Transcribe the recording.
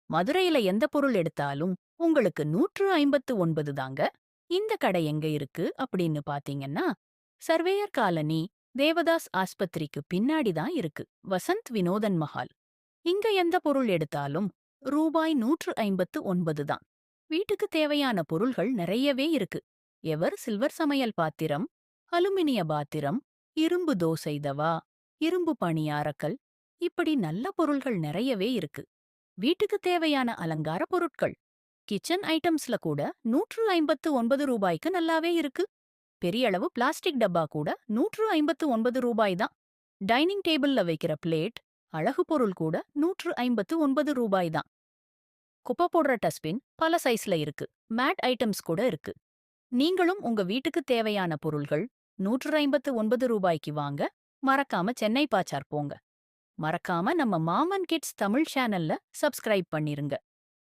மதுரையில எந்த பொருள் எடுத்தாலும் உங்களுக்கு 159 தாங்க. இந்த கடை எங்க இருக்கு அப்படின்னு பாத்தீங்கன்னா, சர்வேயர் காலனி, தேவதாஸ் ஆஸ்பத்திரிக்கு பின்னாடி தான் இருக்கு. வசந்த் வினோதன் மஹால். இங்க எந்த பொருள் எடுத்தாலும் ரூபாய் 159 தான். வீட்டுக்கு தேவையான பொருள்கள் நிறையவே இருக்கு. எவர் சில்வர் சமையல் பாத்திரம், அலுமினிய பாத்திரம், இரும்பு தோசை தவா, இரும்பு பணியாரக்கல், இப்படி நல்ல பொருள்கள் நிறையவே இருக்கு. வீட்டுக்கு தேவையான அலங்கார பொருட்கள், கிச்சன் ஐட்டம்ஸ்ல கூட 159 ரூபாய்க்கு நல்லாவே இருக்கு. பெரிய அளவு பிளாஸ்டிக் டப்பா கூட 159 ரூபாய் தான். டைனிங் டேபிள்ல வைக்கிற பிளேட், அழகு பொருள் கூட 159 ரூபாய் தான். குப்பை போடுற டஸ்ட்பின் பல சைஸ்ல இருக்கு. மேட் ஐட்டம்ஸ் கூட இருக்கு. நீங்களும் உங்க வீட்டுக்கு தேவையான பொருள்கள் 159 ரூபாய்க்கு வாங்க. மறக்காம சென்னை பாச்சார் போங்க. மறக்காம நம்ம மாமன் கிட்ஸ் தமிழ் சேனல்ல சப்ஸ்கிரைப் பண்ணிருங்க.